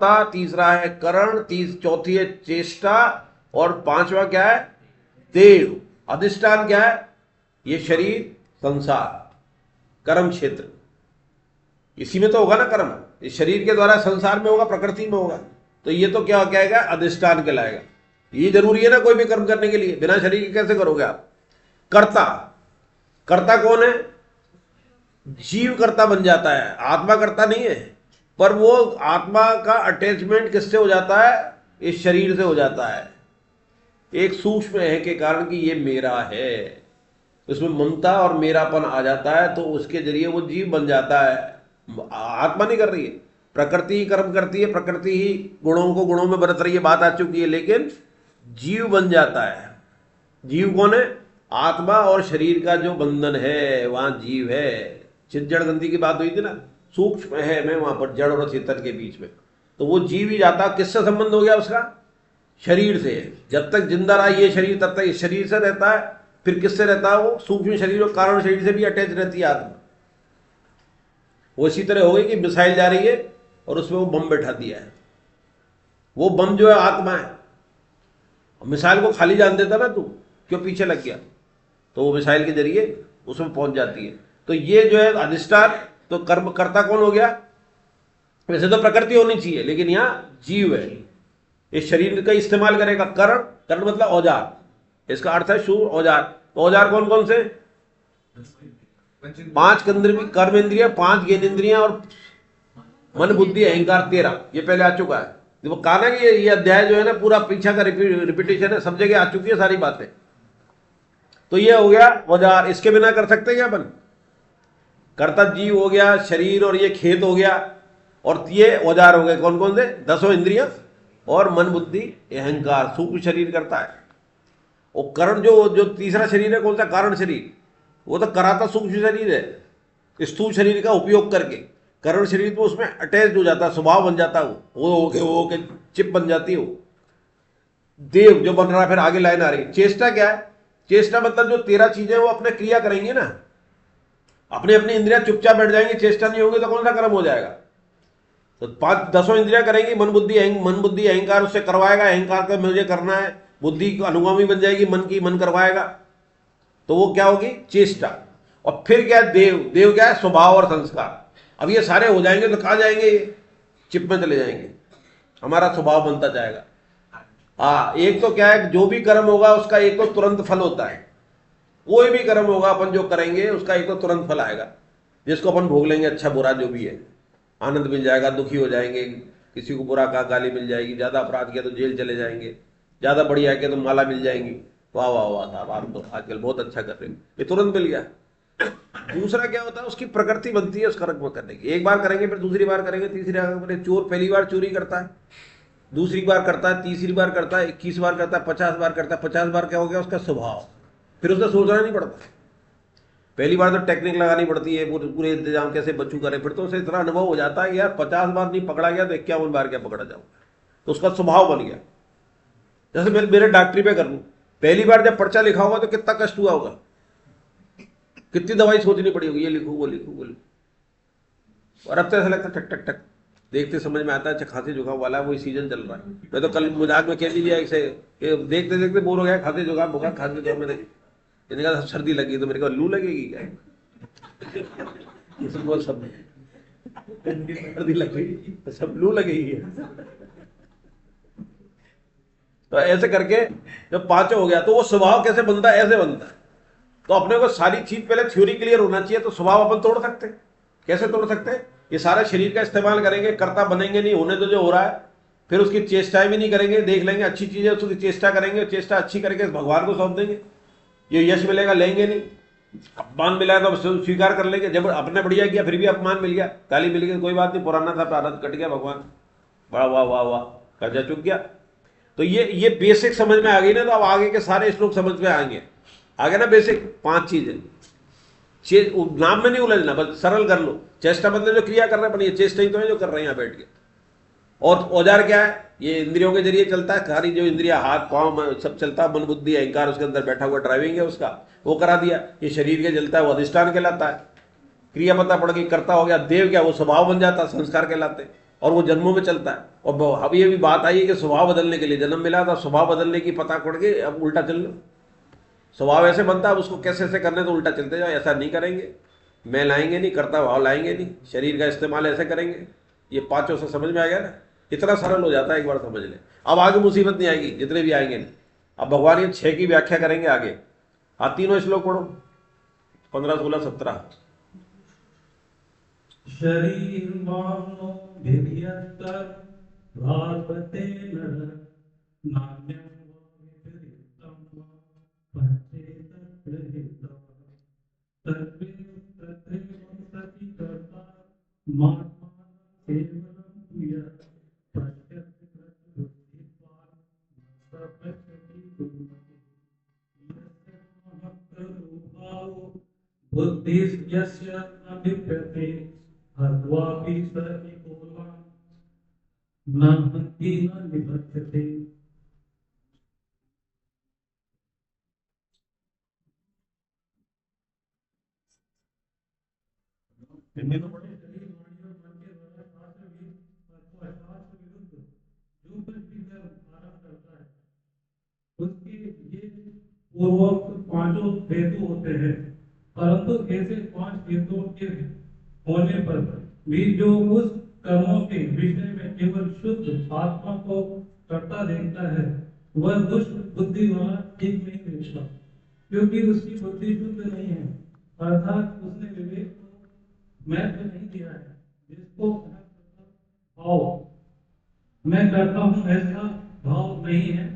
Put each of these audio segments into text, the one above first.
कर्ता, तीसरा है करण, चौथी है चेष्टा, और पांचवा क्या है? देव। अधिष्ठान क्या है? ये शरीर, संसार, कर्म क्षेत्र, इसी में तो होगा ना कर्म। इस शरीर के द्वारा संसार में होगा, प्रकृति में होगा, तो ये तो क्या कहेगा? अधिष्ठान कहलाएगा। ये जरूरी है ना कोई भी कर्म करने के लिए, बिना शरीर के कैसे करोगे आप? कर्ता, कर्ता कौन है? जीव कर्ता बन जाता है, आत्मा कर्ता नहीं है। पर वो आत्मा का अटैचमेंट किससे हो जाता है? इस शरीर से हो जाता है, एक सूक्ष्म है के कारण कि ये मेरा है, उसमें ममता और मेरापन आ जाता है, तो उसके जरिए वो जीव बन जाता है। आत्मा नहीं कर रही है, प्रकृति ही कर्म करती है, प्रकृति ही गुणों को गुणों में बरत रही है, बात आ चुकी है, लेकिन जीव बन जाता है। जीव कौन है? आत्मा और शरीर का जो बंधन है, वहां जीव है। चित जड़ गंधी की बात हुई थी ना, सूक्ष्म है मैं वहां पर, जड़ और चेतन के बीच में, तो वो जीव ही जाता। किससे संबंध हो गया उसका? शरीर से। जब तक जिंदा रहा ये शरीर, तब तक इस शरीर से रहता है। फिर किससे रहता है? वो सूक्ष्म शरीर और कारण शरीर से भी अटैच रहती है आत्मा। वो इसी तरह हो गई कि मिसाइल जा रही है और उसमें वो बम बैठा दिया है, वो बम जो है आत्मा है। मिसाइल को खाली जान देता ना तू, क्यों पीछे लग गया, तो वो मिसाइल के जरिए उसमें पहुंच जाती है। तो ये जो है अधिष्ठान, तो कर्म कर्ता कौन हो गया? वैसे तो प्रकृति होनी चाहिए, लेकिन यहां जीव है, इस शरीर का इस्तेमाल करेगा। करण, करण मतलब औजार, इसका अर्थ है शूर, औजार। तो औजार कौन कौन से? 5 कर्म इंद्रिया, 5 ज्ञानेंद्रियां और मन बुद्धि अहंकार 13। ये पहले आ चुका है। वो कहा ना कि ये अध्याय जो है ना पूरा पीछा का रिपीटेशन है, सब जगह आ चुकी है सारी बातें। तो ये हो गया औजार, इसके बिना कर सकते क्या अपन? कर्ता जीव हो गया, शरीर और ये खेत हो गया, और ये औजार हो गए कौन कौन से? 10 इंद्रियां और मन बुद्धि अहंकार, सूक्ष्म शरीर करता है। और करण जो तीसरा शरीर है कौन सा? कारण शरीर, वो तो कराता सूक्ष्म शरीर है, स्थूल शरीर का उपयोग करके। करण शरीर तो उसमें अटैच हो जाता है, स्वभाव बन जाता है, वो के चिप बन जाती है वो। देव जो बन रहा है, फिर आगे लाइन आ रही है। चेष्टा क्या है? चेष्टा मतलब जो 13 चीजें वो अपने क्रिया करेंगे ना, अपनी अपनी इंद्रियां चुपचाप बैठ जाएंगी, चेष्टा नहीं होगी तो कौन सा कर्म हो जाएगा? तो 10 इंद्रियां करेंगी, मन बुद्धि अहंकार उससे करवाएगा, अहंकार का मुझे करना है, बुद्धि अनुगामी बन जाएगी मन की, मन करवाएगा, तो वो क्या होगी? चेष्टा। और फिर क्या? देव। देव क्या है? स्वभाव और संस्कार। अब ये सारे हो जाएंगे तो कहां जाएंगे? चिप में चले जाएंगे, हमारा स्वभाव बनता जाएगा। हाँ, एक तो क्या है, जो भी कर्म होगा उसका एक तो तुरंत फल होता है। कोई भी कर्म होगा अपन जो करेंगे उसका एक तो तुरंत फल आएगा, जिसको अपन भोग लेंगे, अच्छा बुरा जो भी है, आनंद मिल जाएगा, दुखी हो जाएंगे, किसी को बुरा कहा गाली मिल जाएगी, ज्यादा अपराध किया तो जेल चले जाएंगे, ज्यादा बढ़िया किया तो माला मिल जाएंगी। वाह वाह वाह साहब, आप तो आजकल बहुत अच्छा कर रहे हैं, ये तुरंत मिल गया। दूसरा क्या होता है? उसकी प्रकृति बनती है उस कर्म करने की। एक बार करेंगे, फिर दूसरी बार करेंगे, तीसरी बार करेंगे। चोर पहली बार चोरी करता है, दूसरी बार करता है, तीसरी बार करता है, 21 बार करता है, 50 बार करता है। 50 बार क्या हो गया? उसका स्वभाव। फिर उसे सोचना नहीं पड़ता। पहली बार तो टेक्निक लगानी पड़ती है, पूरे इंतजाम कैसे बच्चू करे, फिर तो उसे इतना अनुभव हो जाता है कि यार 50 बार नहीं पकड़ा गया तो 51 बार क्या पकड़ा जाऊंगा, तो उसका स्वभाव बन गया। जैसे मेरे डॉक्टरी पे कर लूं, पहली बार जब पर्चा लिखा होगा तो कितना कष्ट हुआ होगा, कितनी दवाई सोचनी पड़ी होगी, ये लिखू वो लिखू वो लिखू। और अब तो ऐसा लगता है टक टक टक देखते समझ में आता है, अच्छा खांसी जुकाम वाला है, वही सीजन चल रहा है। मैं तो कल मजाक में कह लीजिए से देखते देखते बोर हो गया, खांसी जुकाम बुखार, खांसी जुकाम में मैंने कहा सर्दी लगी, तो मेरे को लू लगेगी क्या? सब सर्दी लगेगी, सब लू लगेगी। तो ऐसे करके जब 5 हो गया तो वो स्वभाव कैसे बनता है? ऐसे बनता है। तो अपने को सारी चीज पहले थ्योरी क्लियर होना चाहिए, तो स्वभाव अपन तोड़ सकते हैं। कैसे तोड़ सकते हैं? ये सारा शरीर का इस्तेमाल करेंगे, कर्ता बनेंगे नहीं, होने तो जो हो रहा है। फिर उसकी चेष्टाएं भी नहीं करेंगे, देख लेंगे अच्छी चीजें, उसकी चेष्टा करेंगे, चेष्टा अच्छी करके भगवान को सौंप देंगे। ये यश मिलेगा लेंगे नहीं, अपमान मिला तो स्वीकार कर लेंगे। जब अपने बढ़िया किया फिर भी अपमान मिल गया, गाली मिल गई, कोई बात नहीं, पुराना था प्रारब्ध कट गया, भगवान बड़ा वाह वाह वाह, कर्जा चुक गया। तो ये बेसिक समझ में आ गई ना, तो अब आगे के सारे श्लोक समझ में आएंगे। आगे ना बेसिक 5 चीजें, नाम में नहीं उलझना, बस सरल कर लो। चेष्टा मतलब जो क्रिया कर रहे हैं, ये चेष्टा ही तो है जो कर रहे हैं यहाँ बैठ के। और औजार क्या है? ये इंद्रियों के जरिए चलता है, सारी जो इंद्रिया हाथ पांव सब चलता है, मन बुद्धि अहंकार उसके अंदर बैठा हुआ ड्राइविंग है उसका, वो करा दिया। ये शरीर के जलता है, वो अधिष्ठान कहलाता है। क्रिया पता पड़ गई, कर्ता हो गया। देव क्या? वो स्वभाव बन जाता है, संस्कार कहलाते। और वो जन्मों में चलता है। और अब ये भी बात आई है कि स्वभाव बदलने के लिए जन्म मिला था, स्वभाव बदलने की पता पड़ के अब उल्टा चल लो। स्वभाव ऐसे बनता है, अब उसको कैसे ऐसे करने तो उल्टा चलते जाओ, ऐसा नहीं करेंगे, मैं लाएंगे नहीं, करता भाव लाएंगे नहीं, शरीर का इस्तेमाल ऐसे करेंगे। ये पांचों से समझ में आ गया ना, इतना सरल हो जाता है, एक बार समझ ले। अब आगे मुसीबत नहीं आएगी, जितने भी आएंगे नहीं। अब भगवान ये 6 की व्याख्या करेंगे आगे। आप तीनों श्लोक पढ़ो, 15, 16, 17। शरीर मानो भिद्यन्तर भावते नर नान्यं विपरीतं पश्चेतत्प्रहितं तत्रेव सति कर्ता मात्मानं केवलं तुयत् प्रत्यक्षकृतबुद्धित्वात् सर्वशक्ति कुर्वते यस्य महत्तरूभावो बुद्धिर्यस्य न लिप्यते हत्वापि स निकोलान् न हन्ति न निबध्यते। हिंदी तो पढ़ो। जो कुछ भी आरंभ करता है उसके ये पूर्वोक्त पांचों हेतु होते हैं, परंतु ऐसे 5 हेतुओं के होने पर भी जो उस कर्मों के विषय में केवल शुद्ध आत्मा को करता देखता है वह दुष्ट बुद्धि वाला ठीक नहीं देखता, क्योंकि उसकी बुद्धि शुद्ध नहीं है, अर्थात उसने विवेक को महत्व नहीं दिया है, जिसको भाव मैं करता हूँ ऐसा भाव नहीं है,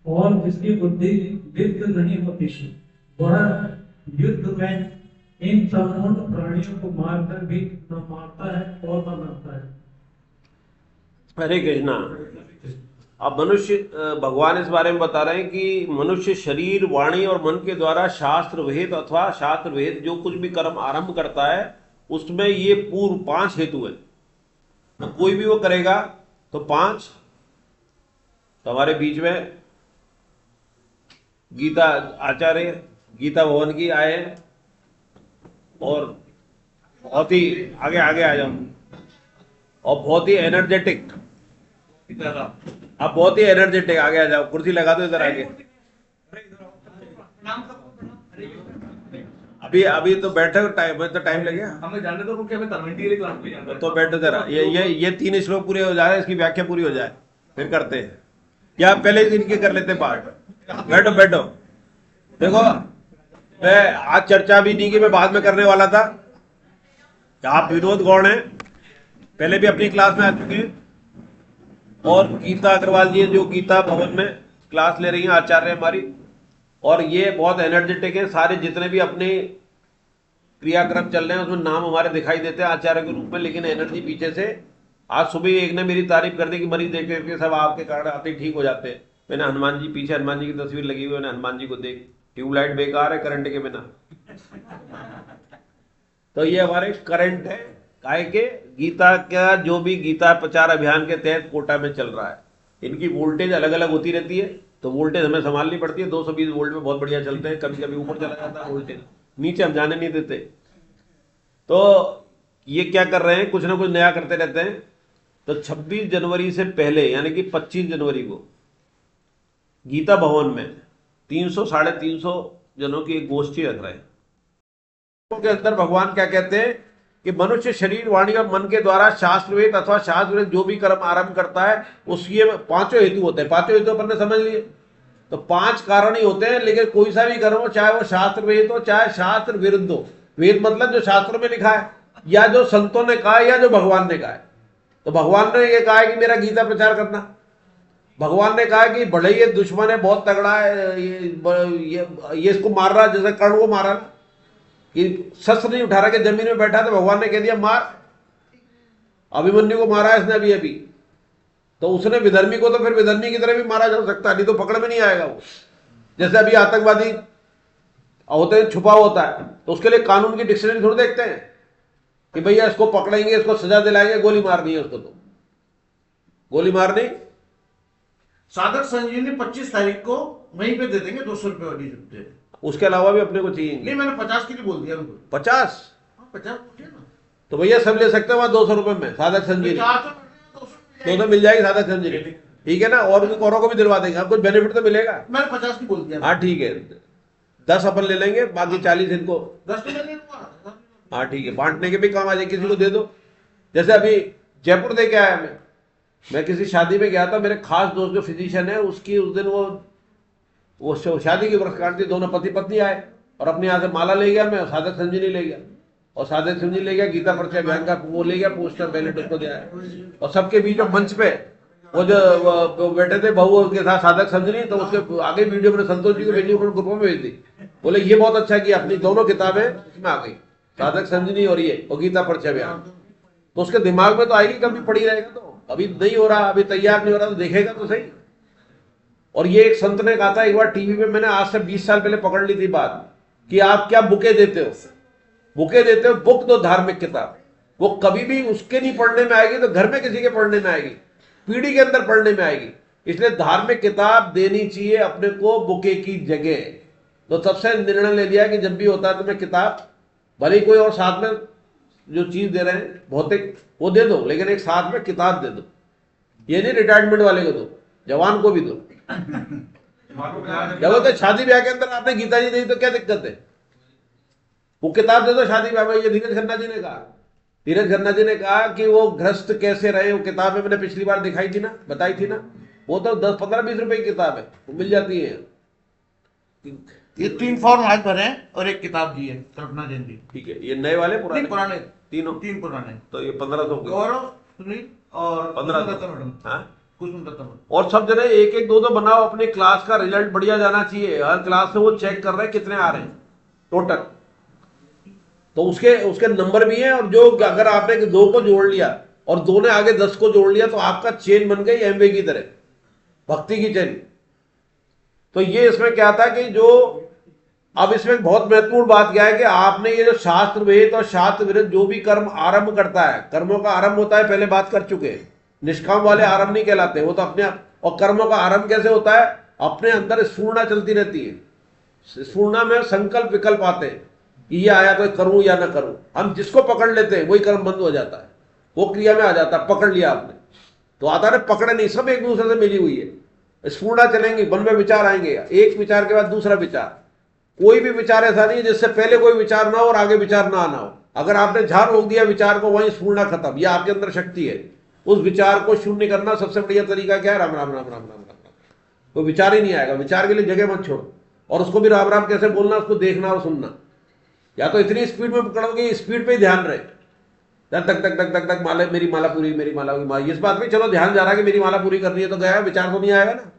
और जिसकी बुद्धि लिप्त नहीं होती, वह युद्ध में इन संपूर्ण प्राणियों को मारकर भी न मारता है और न मरता है। हरे कृष्णा। अब मनुष्य, भगवान इस बारे में बता रहे हैं कि मनुष्य शरीर, वाणी और मन के द्वारा शास्त्र विहित अथवा शास्त्र विहित जो कुछ भी कर्म आरंभ करता है उसमें ये पूर्व 5 हेतु है। तो कोई भी वो करेगा तो 5। तो हमारे बीच में गीता आचार्य गीता भवन की आए हैं और बहुत ही आगे आगे आ जाओ, और बहुत ही एनर्जेटिक, आप बहुत ही एनर्जेटिक आगे आ जाओ, कुर्सी लगा दो इधर आगे। अभी तो बैठे टाइम तो टाइम लगेगा, हमें जानने दो क्योंकि हमें तलवंडी वाली क्लास में जाना है। तो बैठो जरा, ये 3 श्लोक पूरे हो जाए, इसकी व्याख्या पूरी हो जाए फिर करते हैं, या पहले इनके कर लेते पाठ। बैठो बैठो। देखो मैं आज चर्चा भी नहीं की, मैं बाद में करने वाला था। आप विनोद गौड़ हैं, पहले भी अपनी क्लास में आ चुके हैं, और गीता अग्रवाल जी जो गीता भवन में क्लास ले रही हैं, आचार्य हमारी, और ये बहुत एनर्जेटिक है। सारे जितने भी अपने क्रियाक्रम चल रहे हैं उसमें नाम हमारे दिखाई देते हैं आचार्य के रूप में, लेकिन एनर्जी पीछे से। आज सुबह एक ने मेरी तारीफ कर दी कि मरीज देख देख के सब आपके कारण आते ठीक हो जाते हैं। मैंने हनुमान जी, पीछे हनुमान जी की तस्वीर लगी हुई है, मैंने हनुमान जी को देख, ट्यूबलाइट बेकार है करंट के बिना। तो ये हमारे करंट है, काहे के गीता का जो भी गीता प्रचार अभियान के तहत कोटा में चल रहा है, इनकी वोल्टेज अलग अलग होती रहती है, तो वोल्टेज हमें संभालनी पड़ती है। 220 वोल्ट में बहुत बढ़िया चलते हैं, कभी कभी ऊपर चला जाता है वोल्टेज, नीचे हम जाने नहीं देते। तो ये क्या कर रहे हैं, कुछ ना कुछ नया करते रहते हैं। तो 26 जनवरी से पहले यानी कि 25 जनवरी को गीता भवन में 300 साढ़े 300 जनों की एक गोष्ठी रख रहे हैं। के अंदर भगवान क्या कहते हैं कि मनुष्य शरीर, वाणी और मन के द्वारा शास्त्रवेद अथवा शास्त्र जो भी कर्म आरंभ करता है उसके 5 हेतु होते हैं। 5 हेतु अपन ने समझ लिए, तो 5 कारण ही होते हैं। लेकिन कोई सा भी कर्म हो, चाहे वो शास्त्र वेद हो चाहे शास्त्र विरुद्ध हो, वेद मतलब जो शास्त्रों में लिखा है या जो संतों ने कहा है या जो भगवान ने कहा है। तो भगवान ने ये कहा है कि मेरा गीता प्रचार करना, भगवान ने कहा कि बड़े ये दुश्मन है, बहुत तगड़ा है, ये इसको मार रहा, जैसे कर्ण को मारा कि शस्त्र नहीं उठा रहा कि जमीन में बैठा, तो भगवान ने कह दिया मार। अभिमन्यु को मारा इसने अभी अभी, तो उसने विधर्मी को तो फिर विधर्मी की तरह भी मारा जा सकता है, नहीं तो पकड़ में नहीं आएगा वो। जैसे अभी आतंकवादी होते हैं, छुपा होता है, तो उसके लिए कानून की डिक्शनरी थोड़ी देखते हैं कि भैया इसको पकड़ेंगे, इसको सजा दिलाएंगे, गोली मारनी है उसको, तो गोली मारनी। साधक संजीवनी 25 तारीख को वहीं पे दे देंगे, 200 रुपए वाली जुटते। उसके अलावा भी अपने को चाहिए नहीं, मैंने 50 के लिए बोल दिया उनको। 50? 50 पूछे ना, तो भैया सब ले सकते हैं वहां 200 रुपए में साधक संजीवनी। 400 तो मिल जाएगी साधक संजीवनी, ठीक है ना, और भी औरों को भी दिलवा देंगे, आपको बेनिफिट तो मिलेगा। मैंने 50 की बोल दिया। हाँ ठीक है, 10 अपन ले लेंगे, बाकी 40 इनको। 10 तो मैं ले लूंगा। हाँ ठीक है, बांटने के भी काम आ जाए, किसी को दे दो। जैसे अभी जयपुर दे के आया मैं किसी शादी में गया था, मेरे खास दोस्त जो फिजिशियन है उसकी उस दिन वो शादी की वर्षगांठ थी, दोनों पति पत्नी आए और अपने यहाँ से माला ले गया, मैं साधक संजीवनी ले गया, और साधक संजीवनी ले गया, गीता परिचय बयान का वो ले गया, पोस्टर बैलेट उसको दिया है। और सबके बीच में मंच पे वो जो बैठे थे बहू के साथ साधक संजीवनी, तो उसके आगे वीडियो मैंने संतोष जी को भेजी, उन्होंने ग्रुप में भेज दी, बोले ये बहुत अच्छा किया, अपनी दोनों किताबें इसमें आ गई, साधक संजीवनी और ये और गीता परिचय बयान। तो उसके दिमाग में तो आएगी, कभी पड़ी रहेगा, तो अभी नहीं हो रहा, अभी तैयार नहीं हो रहा, तो देखेगा तो सही। और ये एक संत ने कहा था एक बार टीवी पे, मैंने आज से 20 साल पहले पकड़ ली थी बात, कि आप क्या बुके देते हो, बुके देते हो, बुक दो धार्मिक किताब, वो कभी भी उसके नहीं पढ़ने में आएगी तो घर में किसी के पढ़ने में आएगी, पीढ़ी के अंदर पढ़ने में आएगी। इसलिए धार्मिक किताब देनी चाहिए अपने को बुके की जगह। तो तब से निर्णय ले लिया कि जब भी होता है तो मैं किताब, भले ही कोई और साथ में जो चीज दे रहे हैं भौतिक वो दे दो, लेकिन एक साथ में किताब दे दो। ये नहीं रिटायरमेंट वाले को दो, जवान को भी दो। जब तो शादी ब्याह के अंदर आपने गीता जी दी तो क्या दिक्कत है, वो किताब दे दो शादी ब्याह में। ये धीरज खन्ना जी ने कहा, धीरज खन्ना जी ने कहा कि वो गृहस्थ कैसे रहे, वो किताब में मैंने पिछली बार दिखाई थी ना, बताई थी ना, वो तो 10, 15, 20 रुपए की किताब है, वो मिल जाती है। ये 3 फॉर्म आज भरे हैं और एक किताब दी है कल्पना जैन जी। ठीक है, ये नए वाले पुराने? पुराने, तीनों 3 पुराने। तो ये 1500 के गौरव, सुनील और 1500। मैडम। हाँ, कुसुम दत्ता मैडम। और सब जने एक एक दो बनाओ, अपने क्लास का रिजल्ट बढ़िया जाना चाहिए, हर क्लास में वो चेक कर रहे हैं कितने आ रहे हैं टोटल, तो उसके नंबर भी हैं। और जो अगर आपने 2 को जोड़ लिया और 2 ने आगे 10 को जोड़ लिया तो आपका चेन बन गई एमवे की तरह, भक्ति की चेन। तो ये इसमें क्या था कि जो अब इसमें बहुत महत्वपूर्ण बात क्या है कि आपने ये जो शास्त्र वेद और शास्त्र विरुद्ध जो भी कर्म आरंभ करता है, कर्मों का आरंभ होता है, पहले बात कर चुके हैं, निष्काम वाले आरंभ नहीं कहलाते, वो तो अपने आप। और कर्मों का आरंभ कैसे होता है, अपने अंदर स्फूर्णा चलती रहती है, स्फूर्णा में संकल्प विकल्प आते हैं, ये आया तो करूं या ना करूं, हम जिसको पकड़ लेते हैं वही कर्म बंद हो जाता है, वो क्रिया में आ जाता है। पकड़ लिया आपने तो आता है, पकड़े नहीं, सब एक दूसरे से मिली हुई है, स्फूर्णा चलेंगी, मन में विचार आएंगे, एक विचार के बाद दूसरा विचार। कोई भी विचार ऐसा नहीं जिससे पहले कोई विचार ना हो और आगे विचार ना आना हो। अगर आपने झाड़ रोक दिया विचार को, वहीं स्फूर्णा खत्म। यह आपके अंदर शक्ति है। उस विचार को शून्य करना सबसे बढ़िया तरीका क्या है, राम राम राम राम राम राम राम। कोई विचार ही नहीं आएगा, विचार के लिए जगह मत छोड़ो। और उसको भी राम राम कैसे बोलना, उसको देखना और सुनना। या तो इतनी स्पीड में पकड़ोगे, स्पीड पे ही ध्यान रहे, तक तक तक तक तक तक माला, मेरी माला पूरी, मेरी माला पूरी। इस बात में चलो ध्यान जा रहा है कि मेरी माला पूरी करनी है, तो गया, विचार तो नहीं आएगा ना।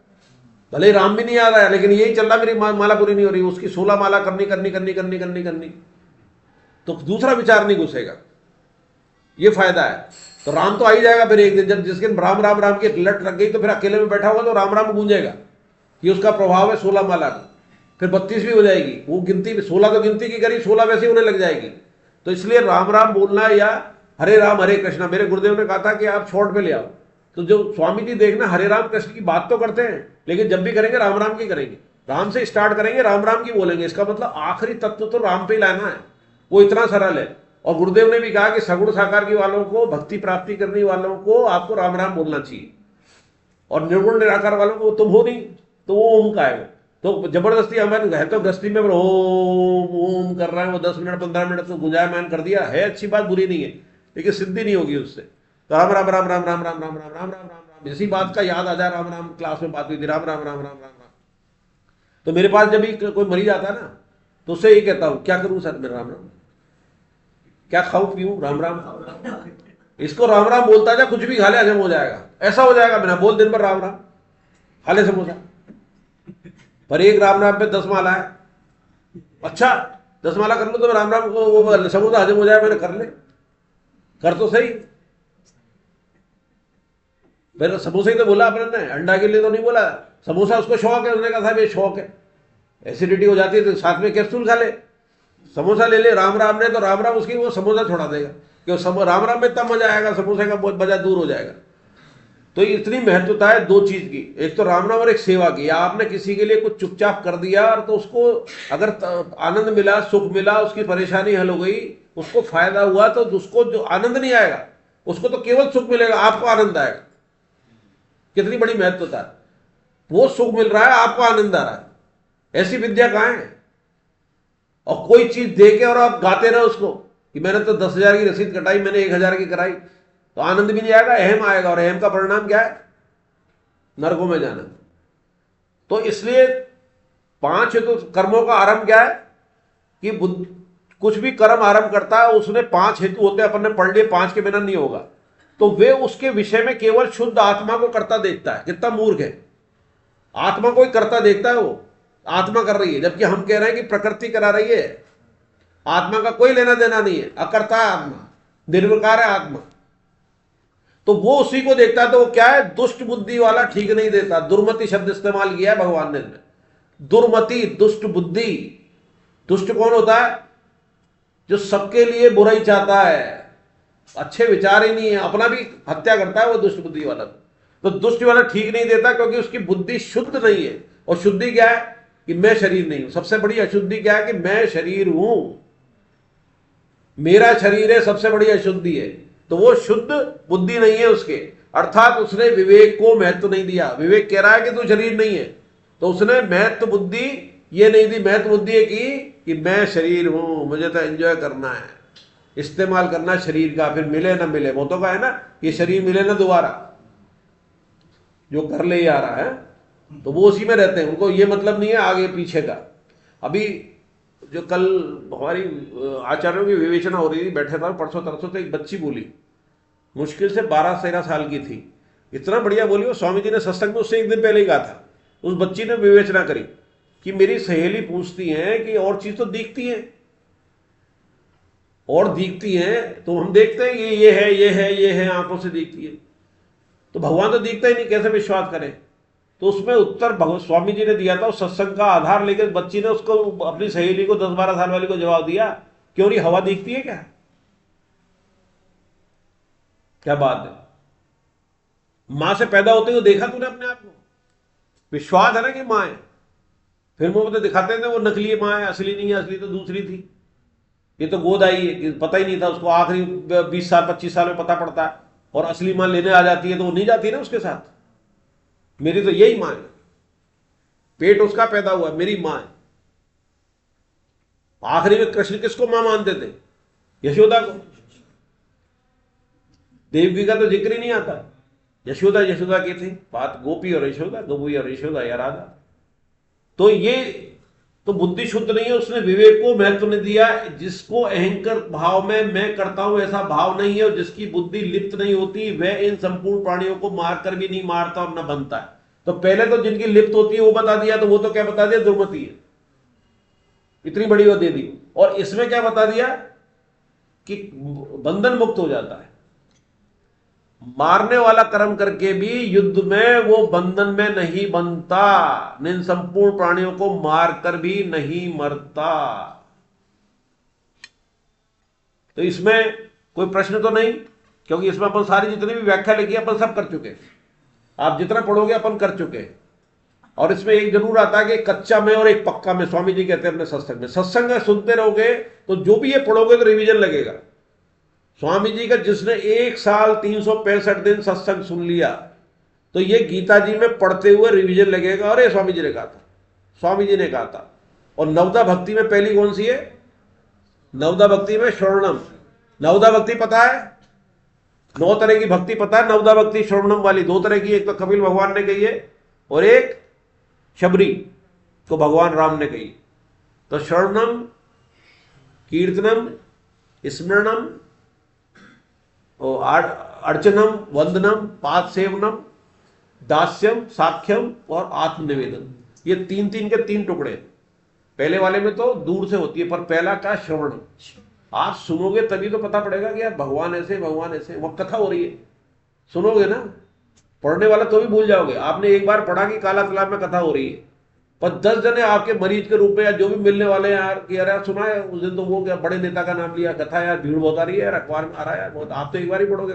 भले ही राम भी नहीं आ रहा है, लेकिन यही चल रहा, मेरी माला पूरी नहीं हो रही, उसकी 16 माला करनी करनी करनी करनी करनी करनी, तो दूसरा विचार नहीं घुसेगा। ये फायदा है। तो राम तो आ ही जाएगा फिर एक दिन, जब जिसके राम राम राम की लट लग गई तो फिर अकेले में बैठा होगा तो राम राम गूंजेगा। ये उसका प्रभाव है 16 माला का। फिर 32 भी हो जाएगी, वो गिनती 16 तो गिनती की करी, 16 वैसे ही होने लग जाएगी। तो इसलिए राम राम बोलना या हरे राम हरे कृष्णा, मेरे गुरुदेव ने कहा था कि आप शॉर्ट में ले आओ। तो जो स्वामी जी देखना हरे राम कृष्ण की बात तो करते हैं, लेकिन जब भी करेंगे राम राम की करेंगे, राम से स्टार्ट करेंगे, राम राम की बोलेंगे। इसका मतलब आखिरी तत्व तो राम पे लाना है, वो इतना सरल है। और गुरुदेव ने भी कहा कि सगुण साकार की वालों को, भक्ति प्राप्ति करने वालों को आपको राम राम बोलना चाहिए, और निर्गुण निराकार वालों को तुम हो नहीं तो वो ओम का है। तो जबरदस्ती हमारे है तो गृहस्थी में ओम ओम कर रहे हैं, वो 10 मिनट 15 मिनट तो गुंजायमान कर दिया है, अच्छी बात, बुरी नहीं है, लेकिन सिद्धि नहीं होगी उससे। तो राम राम राम राम राम राम राम राम राम राम राम राम, इसी बात का याद आ जाए, राम राम क्लास में बात हुई थी, राम राम राम राम राम राम। तो मेरे पास जब भी कोई मरीज आता है ना, तो उससे ये कहता हूँ, क्या करूं सर मैं, राम राम, क्या खाऊं पीऊं, राम राम। इसको राम राम बोलता जा, कुछ भी खा ले हजम हो जाएगा, ऐसा हो जाएगा। बिना बोल दिन भर राम राम खा ले समोसा, पर एक राम राम पे 10 माला है। अच्छा 10 माला कर लो तो राम राम को वो समोसा हजम हो जाए, मैंने कर ले, कर तो सही। फिर समोसे ही तो बोला अपने ने, अंडा के लिए तो नहीं बोला। समोसा उसको शौक है, उसने कहा था ये शौक है, एसिडिटी हो जाती है तो साथ में कैप्सूल खा ले, समोसा ले ले राम राम ने, तो राम राम उसकी वो समोसा छोड़ा देगा, क्यों राम राम में इतना मजा आएगा, समोसे का बहुत मजा दूर हो जाएगा। तो इतनी महत्वता है 2 चीज की, एक तो राम नाम और एक सेवा की। आपने किसी के लिए कुछ चुपचाप कर दिया और तो उसको अगर आनंद मिला, सुख मिला, उसकी परेशानी हल हो गई, उसको फायदा हुआ, तो उसको जो आनंद नहीं आएगा, उसको तो केवल सुख मिलेगा, आपको आनंद आएगा। कितनी बड़ी महत्वता है। वो सुख मिल रहा है, आपको आनंद आ रहा है। ऐसी विद्या कहां है? और कोई चीज दे के और आप गाते रहो उसको कि मैंने तो 10,000 की रसीद कटाई, मैंने 1,000 की कराई, तो आनंद भी नहीं आएगा, अहम आएगा, और अहम का परिणाम क्या है? नरकों में जाना। तो इसलिए 5 हेतु कर्मों का आरंभ क्या है कि कुछ भी कर्म आरंभ करता है उसने 5 हेतु होते हैं, अपन ने पढ़ लिए, 5 के बिना नहीं होगा। तो वे उसके विषय में केवल शुद्ध आत्मा को करता देखता है। कितना मूर्ख है, आत्मा को ही करता देखता है, वो आत्मा कर रही है, जबकि हम कह रहे हैं कि प्रकृति करा रही है। आत्मा का कोई लेना देना नहीं है, अकर्ता है आत्मा, निर्विकार है आत्मा। तो वो उसी को देखता है। तो वो क्या है? दुष्ट बुद्धि वाला ठीक नहीं देता। दुर्मति शब्द इस्तेमाल किया है भगवान ने इसमें। दुर्मति, दुष्ट बुद्धि। दुष्ट कौन होता है? जो सबके लिए बुराई चाहता है, अच्छे विचार ही नहीं है, अपना भी हत्या करता है, वो दुष्ट बुद्धि वाला। तो दुष्ट वाला ठीक नहीं देता क्योंकि उसकी बुद्धि शुद्ध नहीं है। और शुद्धि क्या है? कि मैं शरीर नहीं हूं। सबसे बड़ी अशुद्धि क्या है? कि मैं शरीर हूं, मेरा शरीर है, सबसे बड़ी अशुद्धि है। तो वो शुद्ध बुद्धि नहीं है उसके, अर्थात उसने विवेक को महत्व नहीं दिया। विवेक कह रहा है कि तू शरीर नहीं है, तो उसने महत्व बुद्धि ये नहीं दी। महत्व बुद्धि है कि मैं शरीर हूं, मुझे तो एंजॉय करना है, इस्तेमाल करना शरीर का, फिर मिले ना मिले। वो तो का है ना, ये शरीर मिले ना दोबारा, जो कर ले आ रहा है, तो वो उसी में रहते हैं। उनको ये मतलब नहीं है आगे पीछे का। अभी जो कल हमारी आचार्यों की विवेचना हो रही थी, बैठे था परसों तरसों, तो एक बच्ची बोली, मुश्किल से 12-13 साल की थी, इतना बढ़िया बोली। वो स्वामी जी ने सत्संग में उससे एक दिन पहले ही कहा था। उस बच्ची ने विवेचना करी कि मेरी सहेली पूछती है कि और चीज तो दिखती है, और दिखती है तो हम देखते हैं ये है, ये है, ये है, आंखों से दिखती है, तो भगवान तो दिखता ही नहीं, कैसे विश्वास करें? तो उसमें उत्तर स्वामी जी ने दिया था। उस सत्संग का आधार लेकर बच्ची ने उसको, अपनी सहेली को, 10-12 साल वाली को जवाब दिया, क्यों नहीं, हवा दिखती है क्या? क्या बात है? मां से पैदा होते हुए देखा तूने अपने आप को? विश्वास है ना कि मां है। फिल्मों में तो दिखाते थे वो नकली मां है, असली नहीं है, असली तो दूसरी थी। ये तो गोद आई है, पता ही नहीं था उसको, आखिरी 20 साल 25 साल में पता पड़ता है, और असली मां लेने आ जाती है तो वो नहीं जाती ना उसके साथ। मेरी तो यही मां है, पेट उसका पैदा हुआ, मेरी मां है। आखिरी में कृष्ण किसको मां मानते थे? यशोदा को। देवकी का तो जिक्र ही नहीं आता। यशोदा यशोदा की थी बात, गोपी और यशोदा, गोपी और यशोदा या राधा। तो ये तो बुद्धि शुद्ध नहीं है, उसने विवेक को महत्व नहीं दिया। जिसको अहंकार भाव में मैं करता हूं ऐसा भाव नहीं है, और जिसकी बुद्धि लिप्त नहीं होती, वह इन संपूर्ण प्राणियों को मारकर भी नहीं मारता और न बनता है। तो पहले तो जिनकी लिप्त होती है वो बता दिया, तो वो तो क्या बता दिया? दुर्मति है, इतनी बड़ी वो दे दी। और इसमें क्या बता दिया? कि बंधन मुक्त हो जाता है। मारने वाला कर्म करके भी युद्ध में वो बंधन में नहीं बनता, इन संपूर्ण प्राणियों को मारकर भी नहीं मरता। तो इसमें कोई प्रश्न तो नहीं, क्योंकि इसमें अपन सारी जितनी भी व्याख्या लिखी अपन सब कर चुके। आप जितना पढ़ोगे अपन कर चुके। और इसमें एक जरूर आता है कि कच्चा में और एक पक्का में, स्वामी जी कहते हैं अपने सत्संग में। सत्संग सुनते रहोगे तो जो भी ये पढ़ोगे तो रिवीजन लगेगा। स्वामी जी का जिसने 1 साल 365 दिन सत्संग सुन लिया, तो ये गीता जी में पढ़ते हुए रिवीजन लगेगा। और ये स्वामी जी ने कहा था, स्वामी जी ने कहा था। और नवदा भक्ति में पहली कौन सी है? नवदा भक्ति में श्रवणम। नवदा भक्ति पता है? 9 तरह की भक्ति पता है? नवदा भक्ति श्रवणम वाली 2 तरह की, एक तो कपिल भगवान ने कही है और एक शबरी को भगवान राम ने कही। तो श्रवणम, कीर्तनम, स्मरणम, अर्चनम, वंदनम, पाद सेवनम, दास्यम, साख्यम और आत्मनिवेदन, ये 3-3 के 3 टुकड़े। पहले वाले में तो दूर से होती है, पर पहला का श्रवण। आप सुनोगे तभी तो पता पड़ेगा कि यार भगवान ऐसे, भगवान ऐसे। वह कथा हो रही है, सुनोगे ना। पढ़ने वाला तो भी भूल जाओगे। आपने एक बार पढ़ा कि काला तालाब में कथा हो रही है, पर 10 जने आपके मरीज के रूप में या जो भी मिलने वाले हैं यार कि यार सुना है उस दिन तो वो क्या बड़े नेता का नाम लिया, कथा यार भीड़ बहुत आ रही है यार, अखबार में आ रहा है यार बहुत। आप तो एक बार ही पढ़ोगे,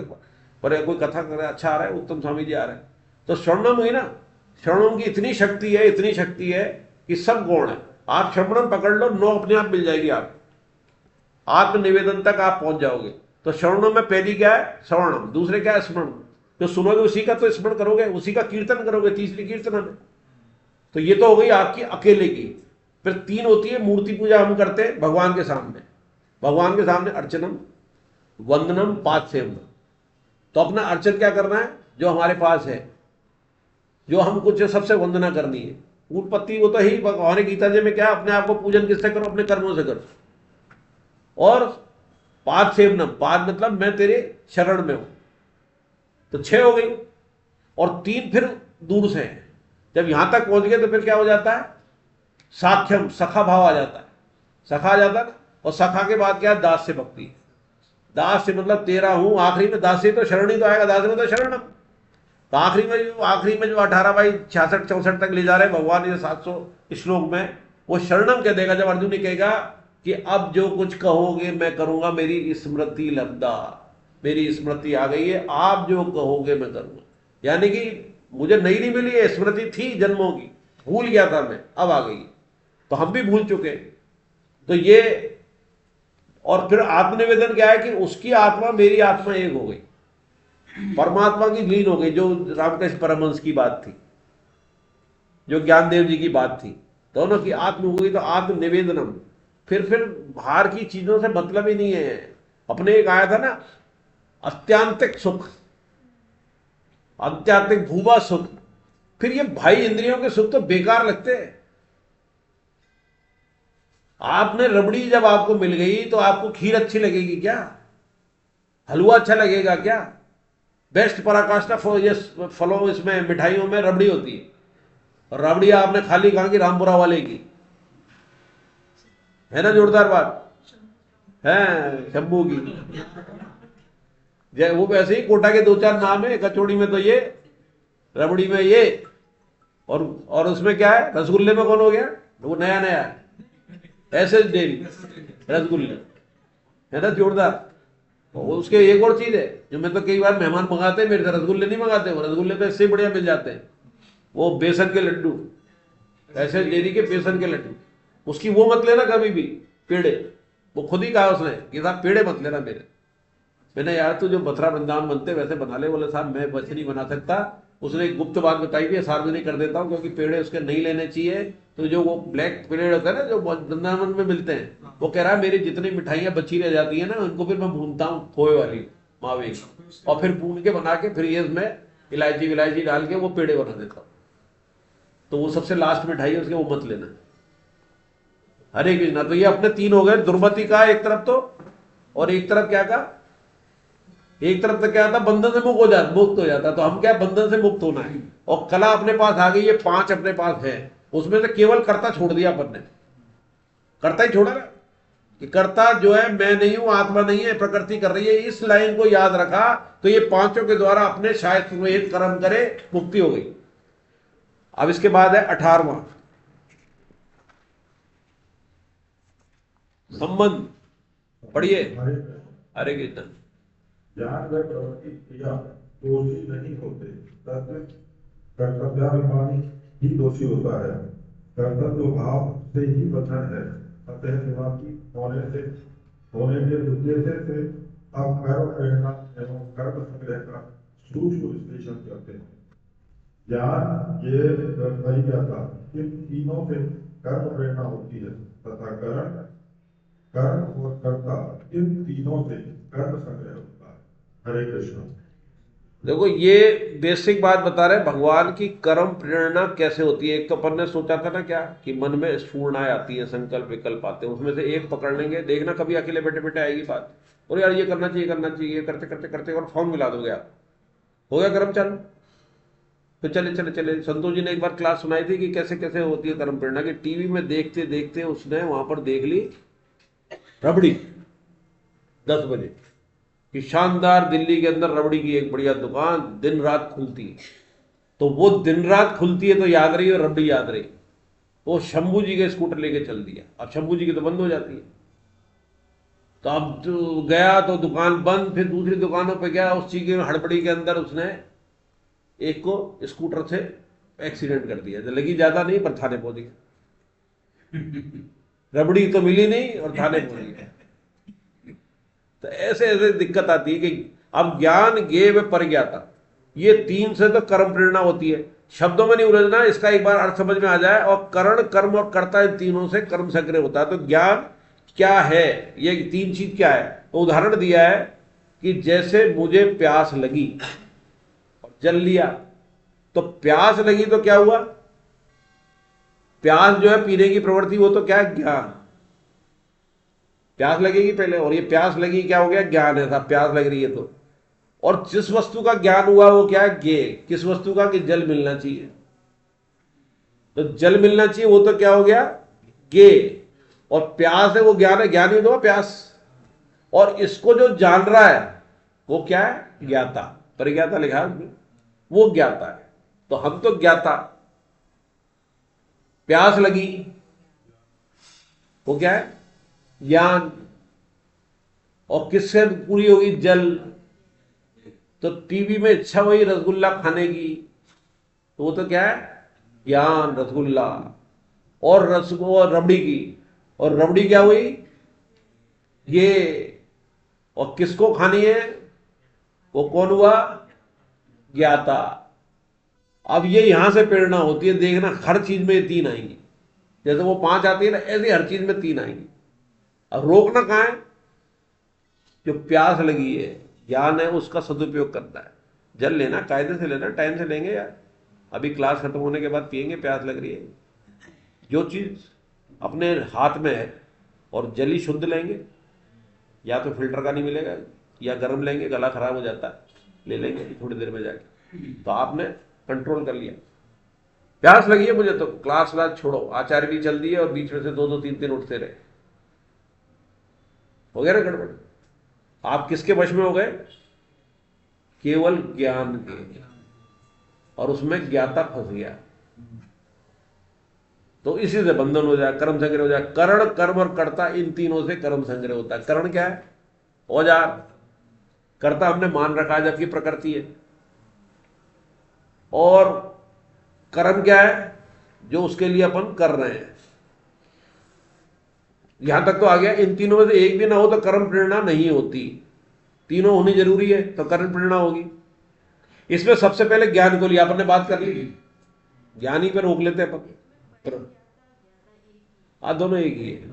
पर कोई कथा कर रहा है, अच्छा आ रहा है, उत्तम स्वामी जी आ रहे हैं। तो श्रवणम हुई ना, श्रवणम की इतनी शक्ति है, इतनी शक्ति है कि सब गौण है। आप श्रवणम पकड़ लो, 9 अपने आप मिल जाएगी। आप आत्मनिवेदन तक आप पहुंच जाओगे। तो श्रवणम में पहली क्या है? श्रवणम। दूसरे क्या है? स्मरण। जो सुनोगे उसी का तो स्मरण करोगे, उसी का कीर्तन करोगे तीसरी कीर्तना में। तो ये तो हो गई आपकी अकेले की। फिर 3 होती है मूर्ति पूजा हम करते हैं भगवान के सामने। भगवान के सामने अर्चनम, वंदनम, पाद सेवनम। तो अपना अर्चन क्या करना है, जो हमारे पास है, जो हम कुछ सबसे वंदना करनी है। उत्पत्ति वो तो ही भगवान गीता जी में क्या, अपने आप को पूजन किससे करो, अपने कर्मों से करो। और पाद सेवनम, पाद मतलब मैं तेरे शरण में हूं, तो 6 हो गई। और 3 फिर दूर से हैं। जब यहां तक पहुंच गए तो फिर क्या हो जाता है, साख्यम, सखा भाव आ जाता है, सखा आ जाता है ना। और सखा के बाद क्या है, दास से भक्ति। दास से मतलब तेरा हूं, आखिरी में दास से तो शरण ही तो आएगा, दास में तो शरणम। तो आखिरी में जो 18 बाई 66-64 तक ले जा रहे हैं भगवान ये 700 श्लोक में, वो शरणम कह देगा जब अर्जुन ने कहेगा कि अब जो कुछ कहोगे मैं करूंगा, मेरी स्मृति लब्धा, मेरी स्मृति आ गई है, आप जो कहोगे मैं करूंगा। यानी कि मुझे नई नहीं मिली है, स्मृति थी जन्मों की, भूल गया था मैं, अब आ गई। तो हम भी भूल चुके। तो ये, और फिर आत्मनिवेदन क्या है कि उसकी आत्मा मेरी आत्मा एक हो गई, परमात्मा की लीन हो गई, जो रामकृष्ण परमहंस की बात थी, जो ज्ञानदेव जी की बात थी, दोनों की आत्म हो गई। तो आत्मनिवेदनम, फिर बाहर की चीजों से मतलब ही नहीं है। अपने एक आया था ना, अत्यांतिक सुख, आध्यात्मिक भूबा सुख। फिर ये भाई इंद्रियों के सुख तो बेकार लगते हैं। आपने रबड़ी जब आपको मिल गई तो आपको खीर अच्छी लगेगी क्या, हलवा अच्छा लगेगा क्या? बेस्ट पराकाष्ठा फलों इसमें मिठाइयों में रबड़ी होती है। और रबड़ी आपने खाली कहा कि रामपुरा वाले की है ना, जोरदार बात है, शंभू की। वो वैसे ही कोटा के 2-4 नाम है, कचौड़ी में तो ये, रबड़ी में ये, और उसमें क्या है, रसगुल्ले में कौन हो गया, वो नया नया ऐसे डेयरी रसगुल्ले है ना, जोरदार। उसके एक और चीज है जो मैं तो कई बार मेहमान मंगाते हैं मेरे से, रसगुल्ले नहीं मंगाते, वो रसगुल्ले तो इससे बढ़िया मिल जाते हैं, वो बेसन के लड्डू, ऐसे डेयरी के बेसन के लड्डू। उसकी वो मत लेना कभी भी, पेड़े। वो खुद ही कहा उसने कि साहब पेड़े मत लेना मेरे। मैंने यार तू जो मथुरा वृंदावन बनते वैसे बना ले। बोले साहब मैं वैसे नहीं बना सकता। उसने एक गुप्त बात बताई थी, सार्वजनिक कर देता हूँ, क्योंकि पेड़े उसके नहीं लेने चाहिए। तो जो वो ब्लैक पेड़े होते हैं ना, जो वृंदावन में मिलते हैं, वो कह रहा है मेरी जितनी मिठाइयाँ बची रह जाती है ना, उनको फिर मैं भूनता हूँ खोए वाली मावे की, और फिर भून के बना के फिर ये इसमें इलायची विलायची डाल के वो पेड़े बना देता हूँ। तो वो सबसे लास्ट मिठाई है उसके, वो मत लेना। हरे कृष्णा। तो ये अपने 3 हो गए, दुर्मति का एक तरफ तो, और एक तरफ क्या का, एक तरफ तो क्या था, बंधन से मुक्त हो जाता। तो हम क्या, बंधन से मुक्त होना है। और कला अपने पास आ गई, ये 5 अपने पास है, उसमें से केवल कर्ता छोड़ दिया अपन ने, कर्ता ही छोड़ा ना, कि कर्ता जो है मैं नहीं हूं, आत्मा नहीं है, प्रकृति कर रही है। इस लाइन को याद रखा तो ये 5 के द्वारा अपने शास्त्र में एक कर्म करे, मुक्ति हो गई। अब इसके बाद है 18वां संबंध, पढ़िए। हरे कृष्ण। ज्ञान व प्रवृत्ति क्रिया दोषी नहीं होते, तत्व कर्तव्याभिमानी ही दोषी होता है। कर्तव्य भाव से ही बंधन है। अतः निवासी होने के उद्देश्य से अब कर्म प्रेरणा एवं कर्म संग्रह का सूक्ष्म विश्लेषण करते हैं। ज्ञान ये परिज्ञाता इन तीनों से कर्म प्रेरणा होती है तथा कर्म और कर्ता इन तीनों से कर्म संग्रह होता है। हरे कृष्ण। देखो ये बेसिक बात बता रहे भगवान की कर्म प्रेरणा कैसे होती है। एक तो अपन ने सोचा था ना क्या, कि मन में स्फूर्णाएं आती है, संकल्प विकल्प आते हैं, उसमें से एक पकड़ लेंगे, देखना कभी अकेले बैठे बैठे आएगी बात, और यार ये करना चाहिए करना चाहिए, करते करते करते और फॉर्म मिला दोगे आप, हो गया कर्म चालू। तो चले चले चले, संतोष जी ने एक बार क्लास सुनाई थी कि कैसे कैसे होती है कर्म प्रेरणा की। टीवी में देखते देखते उसने वहां पर देख ली रबड़ी 10 बजे कि शानदार दिल्ली के अंदर रबड़ी की एक बढ़िया दुकान दिन रात खुलती है। तो वो दिन रात खुलती है तो याद रही और रबड़ी याद रही। वो शंभू जी के स्कूटर लेके चल दिया। अब शंभू जी की तो बंद हो जाती है, तो अब तो गया तो दुकान बंद, फिर दूसरी दुकानों पे गया, उस चीज की हड़बड़ी के अंदर उसने एक को स्कूटर से एक्सीडेंट कर दिया। लगी ज्यादा नहीं पर थाने पहुंच गया। रबड़ी तो मिली नहीं और थाने पहुंच गया। तो ऐसे ऐसे दिक्कत आती है कि अब ज्ञान ज्ञेय व परिज्ञाता, ये 3 से तो कर्म प्रेरणा होती है। शब्दों में नहीं उलझना, इसका एक बार अर्थ समझ में आ जाए। और करण, कर्म और कर्ता, इन तीनों से कर्म संग्रह होता है। तो ज्ञान क्या है, ये 3 चीज क्या है? तो उदाहरण दिया है कि जैसे मुझे प्यास लगी और जल लिया, तो प्यास लगी तो क्या हुआ? प्यास जो है पीने की प्रवृत्ति, वो तो क्या है? ज्ञान। प्यास लगेगी पहले, और ये प्यास लगी क्या हो गया? ज्ञान है, साहब प्यास लग रही है तो। और जिस वस्तु का ज्ञान हुआ वो क्या है? ज्ञेय। किस वस्तु का? कि जल मिलना चाहिए, तो जल मिलना चाहिए, वो तो क्या हो गया? ज्ञेय। और प्यास है, वो ज्ञान है, ज्ञान ही तो प्यास। और इसको जो जान रहा है वो क्या है? ज्ञाता। परिज्ञाता लिखा है उसमें, वो ज्ञाता है। तो हम तो ज्ञाता। प्यास लगी, वो क्या है? ज्ञान। और किससे पूरी होगी? जल। तो टीवी में इच्छा हुई रसगुल्ला खाने की, तो वो तो क्या है? ज्ञान, रसगुल्ला। और और रबड़ी की, और रबड़ी क्या हुई? ये। और किसको खानी है? वो कौन हुआ? ज्ञाता। अब ये यहां से प्रेरणा होती है, देखना हर चीज में ये 3 आएंगी। जैसे वो 5 आती है ना, ऐसे हर चीज में 3 आएंगी। अब रोकना कहां है? जो प्यास लगी है, ज्ञान है, उसका सदुपयोग करना है। जल लेना, कायदे से लेना, टाइम से लेंगे यार। अभी क्लास खत्म होने के बाद पियेंगे, प्यास लग रही है। जो चीज अपने हाथ में है और जल ही शुद्ध लेंगे, या तो फिल्टर का नहीं मिलेगा, या गर्म लेंगे, गला खराब हो जाता है, ले लेंगे थोड़ी देर में जाके। तो आपने कंट्रोल कर लिया। प्यास लगी है मुझे, तो क्लास छोड़ो, आचार्य भी चल दी है, और बीच में से 2-2, 3-3 उठते रहे, हो गया ना गड़बड़। आप किसके वश में हो गए? केवल ज्ञान के। और उसमें ज्ञाता फंस गया, तो इसी से बंधन हो जाए, कर्म संग्रह हो जाए। करण, कर्म और कर्ता, इन तीनों से कर्म संग्रह होता है। करण क्या है? औजार। कर्ता हमने मान रखा है, जबकि प्रकृति है। और कर्म क्या है? जो उसके लिए अपन कर रहे हैं। यहां तक तो आ गया। इन तीनों में से एक भी ना हो तो कर्म प्रेरणा नहीं होती। तीनों होनी जरूरी है, तो कर्म प्रेरणा होगी। इसमें सबसे पहले ज्ञान को लिया, अपन ने बात कर ली, ज्ञान ही पे रोक लेते हैं अपन। दोनों एक ही है।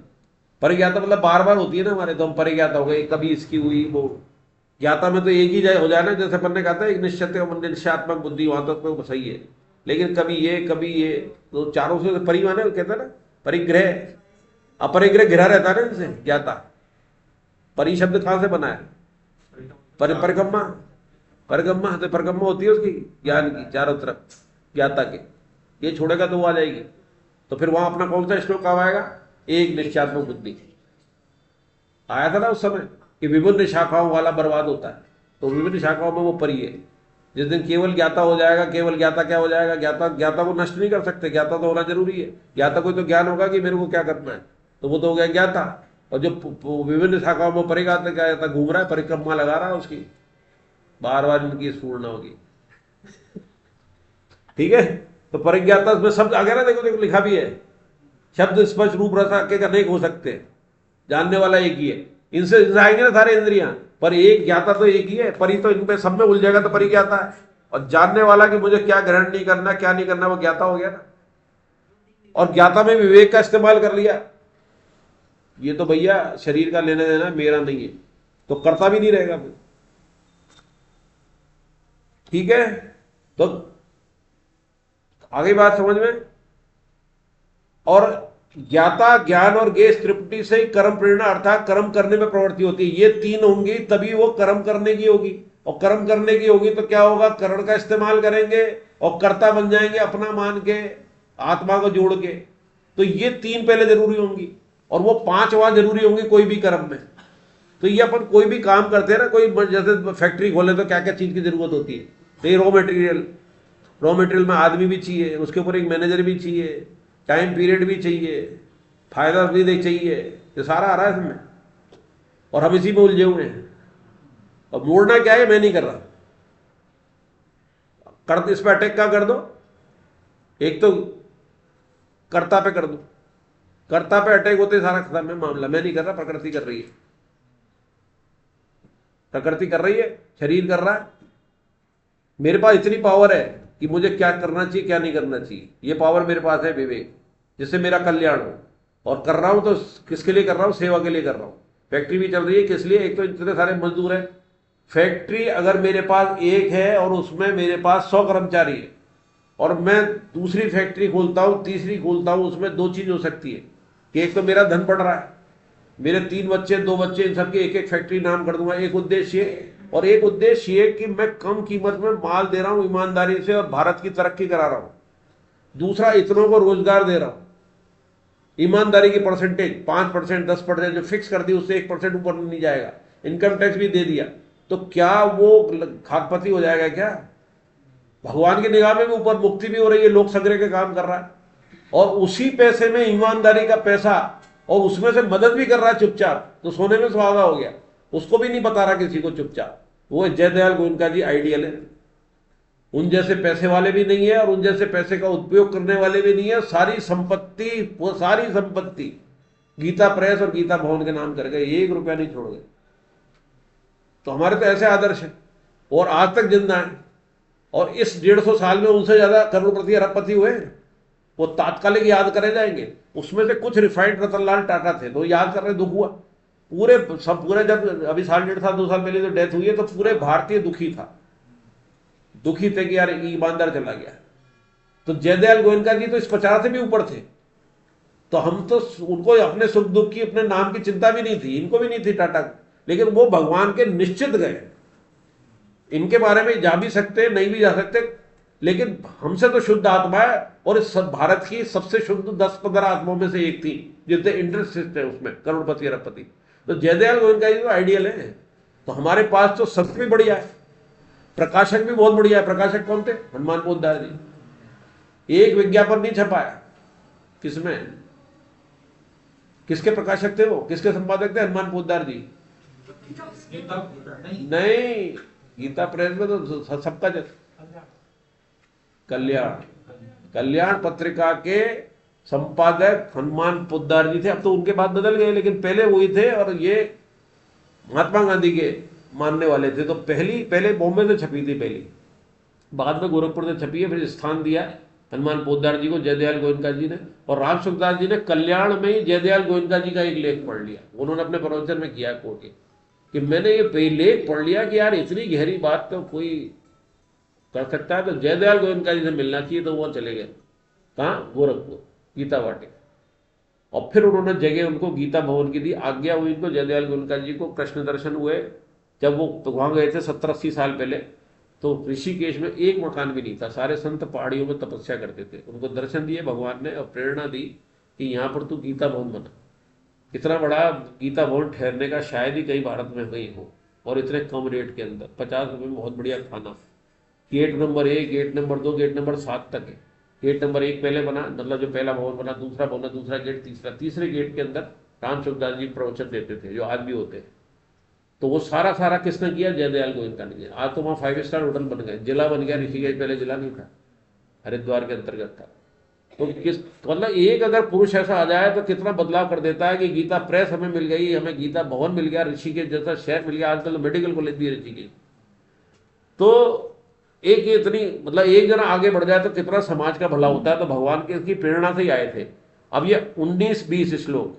परिज्ञाता मतलब बार बार होती है ना हमारे, तो हम परिज्ञाता हो गए, कभी इसकी हुई वो। ज्ञाता में तो एक ही हो जाए ना, जैसे अपन ने कहा था एक निश्चयात्मक बुद्धि, वहां तक तो सही है। लेकिन कभी ये, तो चारों से परि माने कहते हैं ना, परिग्रह। अपरिग्रह घिरा रहता है ना इनसे, ज्ञाता। परि शब्द कहां से बना है? परिगम्मा। परिगम्मा, तो परिगम्मा होती है उसकी ज्ञान की, चारों तरफ ज्ञाता के। ये छोड़ेगा तो वो आ जाएगी। तो फिर वहां अपना कौन सा श्लोक कब आएगा? एक निश्चयात्मक बुद्धि आया था ना उस समय, कि विभिन्न शाखाओं वाला बर्बाद होता है। तो विभिन्न शाखाओं में वो परि है। जिस दिन केवल ज्ञाता हो जाएगा, केवल ज्ञाता क्या हो जाएगा? ज्ञाता को नष्ट नहीं कर सकते, ज्ञाता तो होना जरूरी है। ज्ञाता कोई तो ज्ञान होगा कि मेरे को क्या करना है, तो वो तो हो गया ज्ञाता। और जो विभिन्न शाखाओं में परिज्ञाता क्या जाता, घूम रहा है, परिक्रमा लगा रहा है उसकी, बार बार इनकी स्फूर्णा होगी। ठीक है, तो परिज्ञाता में शब्द आ गया ना, देखो लिखा भी है, शब्द स्पर्श रूप रस के अनेक हो सकते हैं, जानने वाला एक ही है। इनसे आएंगे ना सारे इंद्रियां, पर एक ज्ञाता तो एक ही है। परि तो इनपे सब में उलझेगा तो परिज्ञाता है। और जानने वाला कि मुझे क्या ग्रहण नहीं करना, क्या नहीं करना, वो ज्ञाता हो गया ना। और ज्ञाता में विवेक का इस्तेमाल कर लिया, ये तो भैया शरीर का लेना देना मेरा नहीं है, तो करता भी नहीं रहेगा फिर। ठीक है, तो आगे बात समझ में। और ज्ञाता, ज्ञान और ज्ञेय त्रिपुटी से ही कर्म प्रेरणा अर्थात कर्म करने में प्रवृत्ति होती है। ये 3 होंगी तभी वो कर्म करने की होगी। और कर्म करने की होगी तो क्या होगा? करण का इस्तेमाल करेंगे और कर्ता बन जाएंगे, अपना मान के, आत्मा को जोड़ के। तो ये 3 पहले जरूरी होंगी, और वो 5 वहां जरूरी होंगी कोई भी कर्म में। तो ये अपन कोई भी काम करते हैं ना, कोई जैसे फैक्ट्री खोले तो क्या क्या चीज की जरूरत होती है? तो ये रॉ मटेरियल में आदमी भी चाहिए, उसके ऊपर एक मैनेजर भी चाहिए, टाइम पीरियड भी चाहिए, फायदा भी चाहिए, ये सारा आ रहा है इसमें। और हम इसी में उलझे हुए हैं। और मोड़ना क्या है? मैं नहीं कर रहा, कर इस पर अटैक क्या कर दो, एक तो कर्ता पे कर दो, कर्ता पे अटैक होते सारा खत्म है मामला। मैं नहीं कर रहा, प्रकृति कर रही है, प्रकृति कर रही है, शरीर कर रहा है। मेरे पास इतनी पावर है कि मुझे क्या करना चाहिए क्या नहीं करना चाहिए, ये पावर मेरे पास है विवेक, जिससे मेरा कल्याण हो। और कर रहा हूं तो किसके लिए कर रहा हूं? सेवा के लिए कर रहा हूं। फैक्ट्री भी चल रही है किस लिए? एक तो इतने सारे मजदूर हैं। फैक्ट्री अगर मेरे पास एक है और उसमें मेरे पास 100 कर्मचारी है, और मैं दूसरी फैक्ट्री खोलता हूं, तीसरी खोलता हूं, उसमें दो चीज हो सकती है कि एक तो मेरा धन बढ़ रहा है, मेरे 3 बच्चे 2 बच्चे, इन सबके एक एक फैक्ट्री नाम कर दूंगा, एक उद्देश्य। और एक उद्देश्य ये कि मैं कम कीमत में माल दे रहा हूं ईमानदारी से और भारत की तरक्की करा रहा हूं। दूसरा, इतनों को रोजगार दे रहा हूं। ईमानदारी की परसेंटेज 5%, 10% जो फिक्स कर दी, उससे 1% ऊपर नहीं जाएगा। इनकम टैक्स भी दे दिया, तो क्या वो खाकपति हो जाएगा क्या? भगवान की निगाह में भी ऊपर मुक्ति भी हो रही है, लोक संग्रह के काम कर रहा है, और उसी पैसे में ईमानदारी का पैसा, और उसमें से मदद भी कर रहा है चुपचाप, तो सोने में सुहागा हो गया। उसको भी नहीं बता रहा किसी को चुपचाप। वो जयदयाल गोयनका जी आइडियल है। उन जैसे पैसे वाले भी नहीं है और उन जैसे पैसे का उपयोग करने वाले भी नहीं है। सारी संपत्ति, वो सारी संपत्ति गीता प्रेस और गीता भवन के नाम कर गए, 1 रुपया नहीं छोड़ गए। तो हमारे तो ऐसे आदर्श है और आज तक जिंदा है। और इस 150 साल में उनसे ज्यादा करोड़पति अरबपति हुए। वो तात्कालिक याद करे जाएंगे। उसमें से कुछ रिफाइंड रतनलाल टाटा थे, तो याद कर रहे, दुख हुआ। पूरे जब अभी 1.5 साल 2 साल पहले जो डेथ हुई है, तो पूरे भारतीय दुखी थे कि यार ईमानदार चला गया। तो जयदयाल गोयनका जी तो इस 50 से भी ऊपर थे। तो हम तो उनको अपने सुख दुख की, अपने नाम की चिंता भी नहीं थी, इनको भी नहीं थी टाटा को, लेकिन वो भगवान के निश्चित गए। इनके बारे में जा भी सकते, नहीं भी जा सकते, लेकिन हमसे तो शुद्ध आत्मा है, और इस भारत की सबसे शुद्ध 10-15 आत्माओं में से एक थी, जितने इंटरेस्ट है उसमें, करोड़पति अरबपति। तो जयदयाल गोयनका जी तो आइडियल है। तो हमारे पास तो सब भी बढ़िया है, प्रकाशक भी बहुत बढ़िया है। प्रकाशक कौन थे? हनुमान पोद्दार जी। एक विज्ञापन नहीं छपाया। किसमें? किसके प्रकाशक थे वो? किसके संपादक थे? हनुमान पोद्दार जी। नहीं, गीता प्रेस में तो सबका कल्याण पत्रिका के संपादक हनुमान पोद्दार जी थे। अब तो उनके बाद बदल गए, लेकिन पहले वही थे। और ये महात्मा गांधी के मानने वाले थे। तो पहले बॉम्बे से छपी थी पहली, बाद में गोरखपुर से छपी है। फिर स्थान दिया हनुमान पोद्दार जी को जयदयाल गोयनका जी ने। और राम सुखदास जी ने कल्याण में ही जयदयाल गोयनका जी का एक लेख पढ़ लिया। उन्होंने अपने प्रवचन में किया कोट कि मैंने ये लेख पढ़ लिया कि यार इतनी गहरी बात तो कोई कर सकता है, तो जयदयाल गोयनका जी से मिलना चाहिए। तो वो चले गए कहाँ? गोरखपुर, गीता वाटिका। और फिर उन्होंने जगह उनको गीता भवन की दी, आज्ञा हुई इनको, जयदयाल गोयनका जी को कृष्ण दर्शन हुए। जब वो वहां गए थे 70-80 साल पहले, तो ऋषिकेश में एक मकान भी नहीं था, सारे संत पहाड़ियों में तपस्या करते थे। उनको दर्शन दिए भगवान ने और प्रेरणा दी कि यहाँ पर तू गीता भवन बना। इतना बड़ा गीता भवन ठहरने का शायद ही कहीं भारत में कहीं हो, और इतने कम रेट के अंदर 50 रुपये में बहुत बढ़िया खाना। Gate number 1, gate number 2, gate number 7 तक है। गेट नंबर 1 पहले बना, मतलब जो पहला भवन बना, दूसरा बना, दूसरा गेट, तीसरे गेट के अंदर राम सुखदास जी प्रवचन देते थे, जो आज भी होते हैं। तो वो सारा किसने किया? जयदयाल गोयनका ने किया। आज तो वहाँ 5 स्टार होटल बन गए, जिला बन गया ऋषिकेश, पहले जिला नहीं था, हरिद्वार के अंतर्गत था। तो मतलब एक अगर पुरुष ऐसा आ जाए तो कितना बदलाव कर देता है कि गीता प्रेस हमें मिल गई, हमें गीता भवन मिल गया, ऋषिकेश जैसा शहर मिल गया, आजकल तो मेडिकल कॉलेज भी है ऋषिकेश। तो एक इतनी मतलब एक जना आगे बढ़ जाए तो कितना समाज का भला होता है। तो भगवान की प्रेरणा से ही आए थे। अब ये 19-20 श्लोक